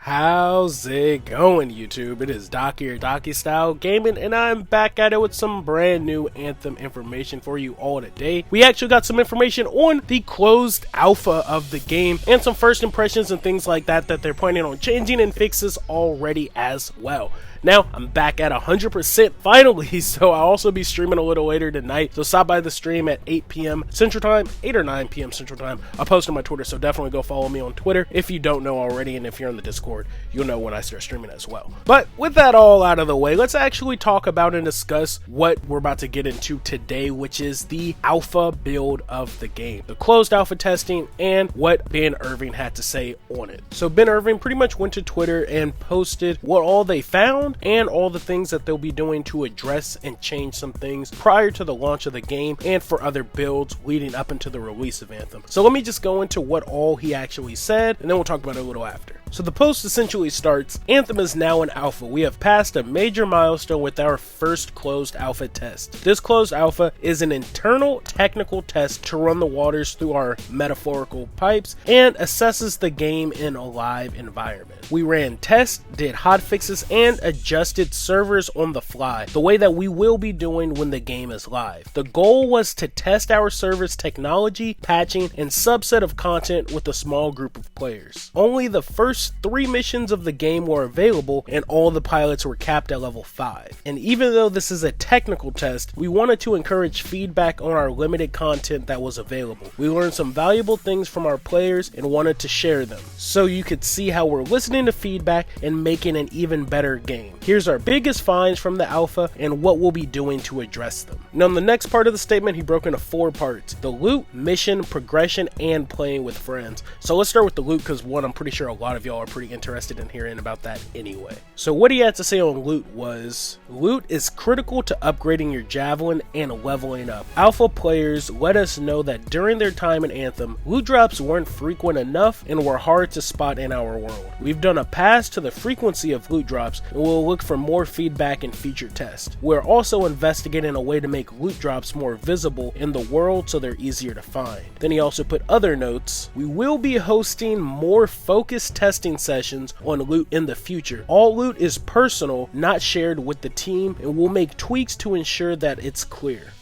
How's it going, YouTube? It is Doc here, Docky Style Gaming, and I'm back at it with some brand new Anthem information for you all today. We actually got some information on the closed alpha of the game and some first impressions and things like that they're planning on changing and fixes already as well. Now, I'm back at 100% finally, so I'll also be streaming a little later tonight. So stop by the stream at 8 p.m. Central Time, 8 or 9 p.m. Central Time. I'll post on my Twitter, so definitely go follow me on Twitter if you don't know already, and if you're in the Discord, you'll know when I start streaming as well. But with that all out of the way, let's actually talk about and discuss what we're about to get into today, which is the alpha build of the game, the closed alpha testing, and what Ben Irving had to say on it. So Ben Irving pretty much went to Twitter and posted what all they found and all the things that they'll be doing to address and change some things prior to the launch of the game and for other builds leading up into the release of Anthem. So let me just go into what all he actually said, and then we'll talk about it a little after. So the post essentially starts, Anthem is now in alpha. We have passed a major milestone with our first closed alpha test. This closed alpha is an internal technical test to run the waters through our metaphorical pipes and assesses the game in a live environment. We ran tests, did hotfixes, and adjusted servers on the fly, the way that we will be doing when the game is live. The goal was to test our server's technology, patching, and subset of content with a small group of players. Only the first 3 missions of the game were available, and all the pilots were capped at level 5. And even though this is a technical test, we wanted to encourage feedback on our limited content that was available. We learned some valuable things from our players and wanted to share them, so you could see how we're listening to feedback and making an even better game. Here's our biggest finds from the alpha and what we'll be doing to address them. Now, in the next part of the statement, he broke into 4 parts: the loot, mission, progression, and playing with friends. So let's start with the loot, because one, I'm pretty sure a lot of y'all are pretty interested in hearing about that anyway. So what he had to say on loot was, loot is critical to upgrading your Javelin and leveling up. Alpha players let us know that during their time in Anthem, loot drops weren't frequent enough and were hard to spot in our world. We've done a pass to the frequency of loot drops, and we'll look for more feedback in future tests. We're also investigating a way to make loot drops more visible in the world so they're easier to find. Then he also put other notes. We will be hosting more focused testing sessions on loot in the future. All loot is personal, not shared with the team, and we'll make tweaks to ensure that it's clear.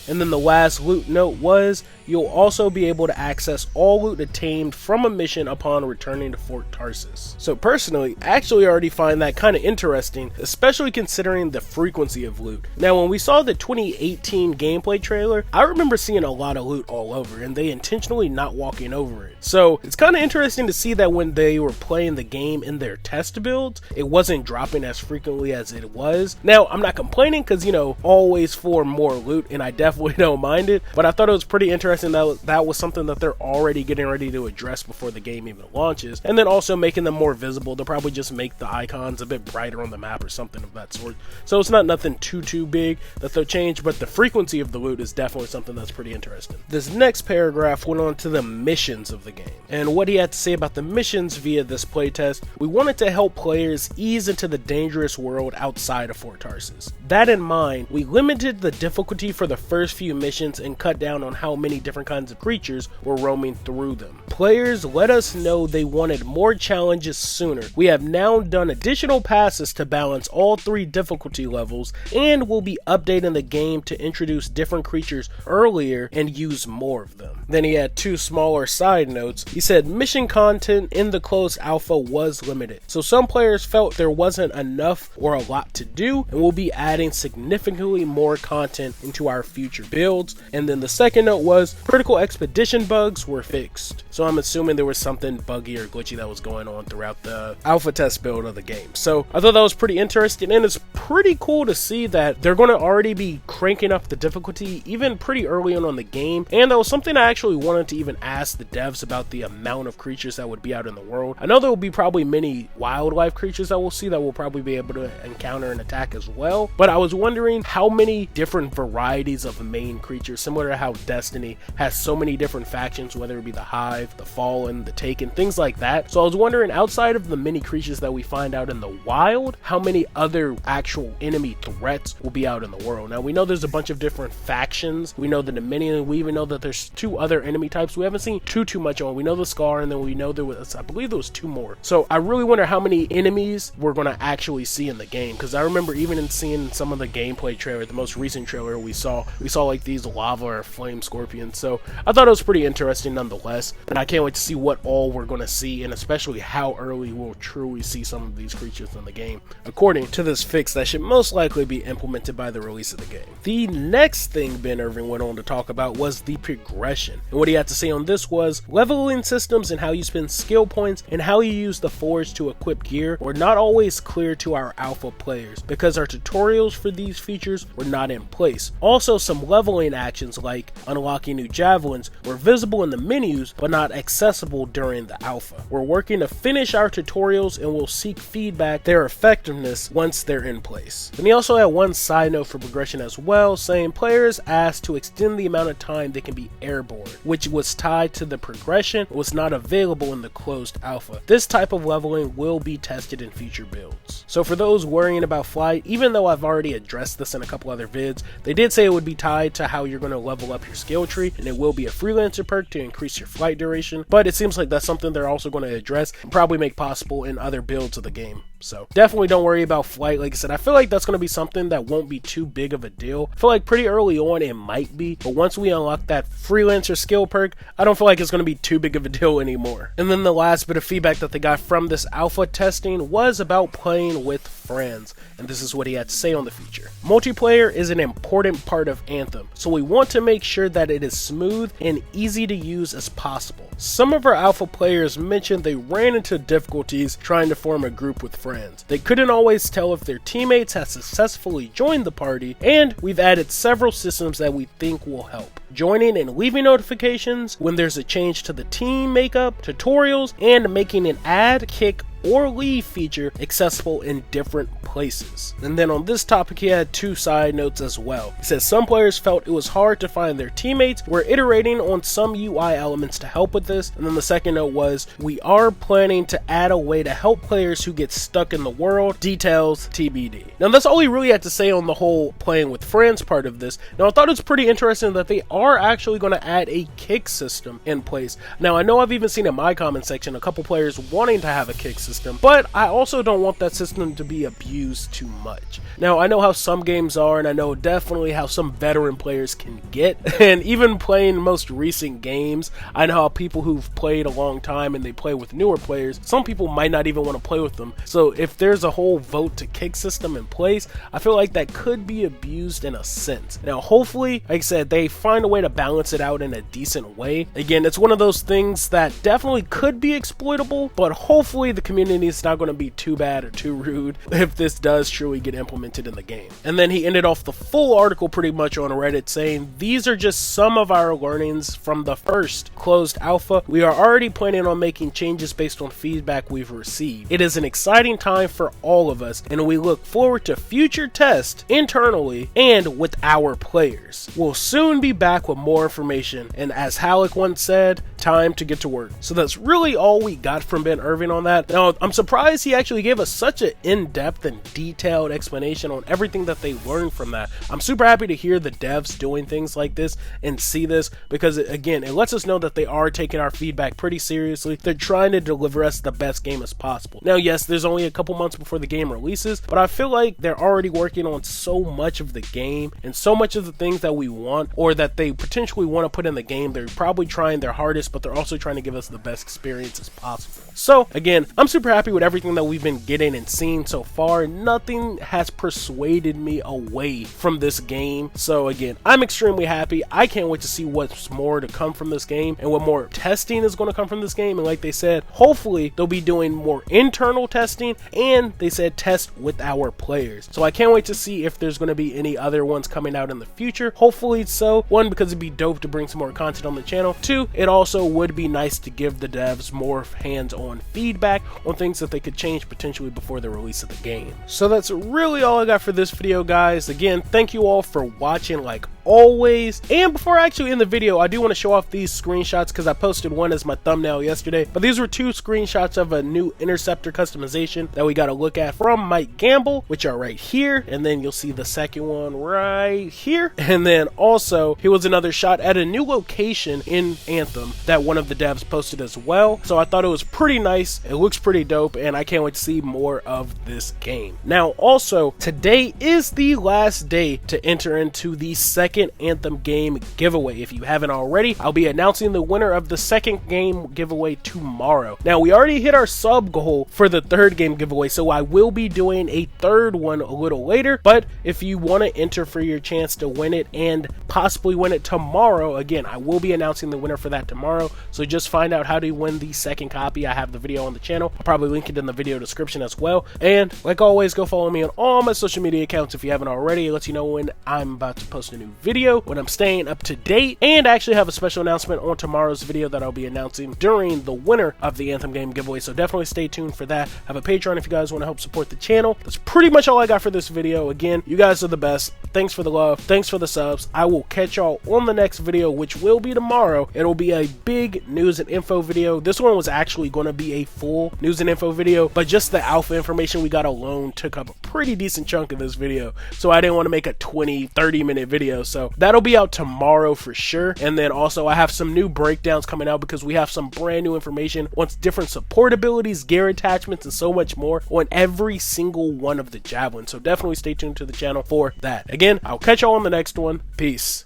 And then the last loot note was, you'll also be able to access all loot attained from a mission upon returning to Fort Tarsus. So personally, I actually already find that kind of interesting, especially considering the frequency of loot. Now, when we saw the 2018 gameplay trailer, I remember seeing a lot of loot all over, and they intentionally not walking over it. So it's kind of interesting to see that when they were playing the game in their test builds, it wasn't dropping as frequently as it was. Now, I'm not complaining, because, you know, always for more loot, and I definitely don't mind it, but I thought it was pretty interesting that was something that they're already getting ready to address before the game even launches, and then also making them more visible. They'll probably just make the icons a bit brighter on the map or something of that sort. So it's not nothing too big that they'll change, but the frequency of the loot is definitely something that's pretty interesting. This next paragraph went on to the missions of the game, and what he had to say about the missions via this playtest. We wanted to help players ease into the dangerous world outside of Fort Tarsus. That in mind, we limited the difficulty for the first few missions and cut down on how many different kinds of creatures were roaming through them. Players let us know they wanted more challenges sooner. We have now done additional passes to balance all 3 difficulty levels, and we'll be updating the game to introduce different creatures earlier and use more of them. Then he had 2 smaller side notes. He said mission content in the closed alpha was limited, so some players felt there wasn't enough or a lot to do, and we'll be adding significantly more content into our future builds. And then the second note was, critical expedition bugs were fixed. So I'm assuming there was something buggy or glitchy that was going on throughout the alpha test build of the game. So I thought that was pretty interesting, and it's pretty cool to see that they're going to already be cranking up the difficulty even pretty early on the game. And that was something I actually wanted to even ask the devs about, the amount of creatures that would be out in the world. I know there will be probably many wildlife creatures that we'll see that we'll probably be able to encounter and attack as well, but I was wondering how many different varieties of main creatures, similar to how Destiny has so many different factions, whether it be the Hive, the Fallen, the Taken, things like that. So I was wondering, outside of the many creatures that we find out in the wild, how many other actual enemy threats will be out in the world. Now we know there's a bunch of different factions. We know the Dominion. We even know that there's 2 other enemy types we haven't seen too much on. We know the Scar, and then we know there was, I believe there was 2 more. So I really wonder how many enemies we're going to actually see in the game, because I remember even in seeing some of the gameplay trailer, the most recent trailer we saw like these lava or flame scorpions. So I thought it was pretty interesting nonetheless, and I can't wait to see what all we're going to see, and especially how early we'll truly see some of these creatures in the game, according to this fix that should most likely be implemented by the release of the game. The next thing Ben Irving went on to talk about was the progression, and what he had to say on this was leveling systems and how you spend skill points and how you use the Forge to equip gear were not always clear to our alpha players because our tutorials for these features were not in place. Also, some leveling actions like unlocking new javelins were visible in the menus but not accessible during the alpha. We're working to finish our tutorials and will seek feedback their effectiveness once they're in place. And he also had one side note for progression as well, saying players asked to extend the amount of time they can be airborne, which was tied to the progression, was not available in the closed alpha. This type of leveling will be tested in future builds. So for those worrying about flight, even though I've already addressed this in a couple other vids, they did say it would be tied to how you're going to level up your skill tree, and it will be a freelancer perk to increase your flight duration, but it seems like that's something they're also going to address and probably make possible in other builds of the game. So definitely don't worry about flight. Like I said, I feel like that's going to be something that won't be too big of a deal. I feel like pretty early on it might be, but once we unlock that freelancer skill perk, I don't feel like it's going to be too big of a deal anymore. And then the last bit of feedback that they got from this alpha testing was about playing with friends, and this is what he had to say on the feature. Multiplayer is an important part of Anthem, so we want to make sure that it is smooth and easy to use as possible. Some of our alpha players mentioned they ran into difficulties trying to form a group with friends. They couldn't always tell if their teammates had successfully joined the party, and we've added several systems that we think will help. Joining and leaving notifications when there's a change to the team makeup, tutorials, and making an add, kick, or leave feature accessible in different places. And then on this topic he had 2 side notes as well. He says some players felt it was hard to find their teammates. We're iterating on some UI elements to help with this. And then the second note was we are planning to add a way to help players who get stuck in the world. Details TBD. Now that's all he really had to say on the whole playing with friends part of this. Now I thought it was pretty interesting that they are actually going to add a kick system in place. Now I know I've even seen in my comment section a couple players wanting to have a kick system, but I also don't want that system to be abused too much. Now I know how some games are, and I know definitely how some veteran players can get, and even playing most recent games, I know how people who've played a long time and they play with newer players, some people might not even want to play with them. So if there's a whole vote to kick system in place, I feel like that could be abused in a sense. Now hopefully, like I said, they find a way to balance it out in a decent way. Again, it's one of those things that definitely could be exploitable, but hopefully the community is not going to be too bad or too rude if this does truly get implemented in the game. And then he ended off the full article pretty much on Reddit saying, these are just some of our learnings from the first closed alpha. We are already planning on making changes based on feedback we've received. It is an exciting time for all of us, and we look forward to future tests internally and with our players. We'll soon be back with more information, and as Halleck once said, time to get to work. So that's really all we got from Ben Irving on that. Now I'm surprised he actually gave us such an in-depth and detailed explanation on everything that they learned from that. I'm super happy to hear the devs doing things like this and see this, because again, it lets us know that they are taking our feedback pretty seriously. They're trying to deliver us the best game as possible. Now yes, there's only a couple months before the game releases, but I feel like they're already working on so much of the game and so much of the things that we want, or that they potentially want to put in the game. They're probably trying their hardest, but they're also trying to give us the best experience as possible. So again, I'm super happy with everything that we've been getting and seeing so far. Nothing has persuaded me away from this game. So again, I'm extremely happy. I can't wait to see what's more to come from this game and what more testing is going to come from this game. And like they said, hopefully they'll be doing more internal testing, and they said test with our players. So I can't wait to see if there's going to be any other ones coming out in the future. Hopefully so. 1, because it'd be dope to bring some more content on the channel. 2, it also would be nice to give the devs more hands-on feedback on things that they could change potentially before the release of the game. So that's really all I got for this video, guys. Again, thank you all for watching like always. And before I actually end the video, I do want to show off these screenshots because I posted one as my thumbnail yesterday, but these were 2 screenshots of a new Interceptor customization that we got to look at from Mike Gamble, which are right here, and then you'll see the second one right here. And then also here was another shot at a new location in Anthem that one of the devs posted as well. So I thought it was pretty nice, it looks pretty dope, and I can't wait to see more of this game. Now also, today is the last day to enter into the second Anthem game giveaway. If you haven't already, I'll be announcing the winner of the second game giveaway tomorrow. Now we already hit our sub goal for the third game giveaway, so I will be doing a third one a little later, but if you want to enter for your chance to win it and possibly win it tomorrow, again, I will be announcing the winner for that tomorrow, so just find out how to win the second copy. I have the video on the channel. I'll probably link it in the video description as well, and like always, go follow me on all my social media accounts if you haven't already. It lets you know when I'm about to post a new video, when I'm staying up to date, and I actually have a special announcement on tomorrow's video that I'll be announcing during the winner of the Anthem game giveaway, so definitely stay tuned for that. I have a Patreon if you guys want to help support the channel. That's pretty much all I got for this video. Again, you guys are the best. Thanks for the love. Thanks for the subs. I will catch y'all on the next video, which will be tomorrow. It'll be a big news and info video. This one was actually going to be a full news and info video, but just the alpha information we got alone took up a pretty decent chunk of this video, so I didn't want to make a 20-30 minute video. So that'll be out tomorrow for sure. And then also I have some new breakdowns coming out because we have some brand new information on different support abilities, gear attachments, and so much more on every single one of the Javelin. So definitely stay tuned to the channel for that. Again, I'll catch y'all on the next one. Peace.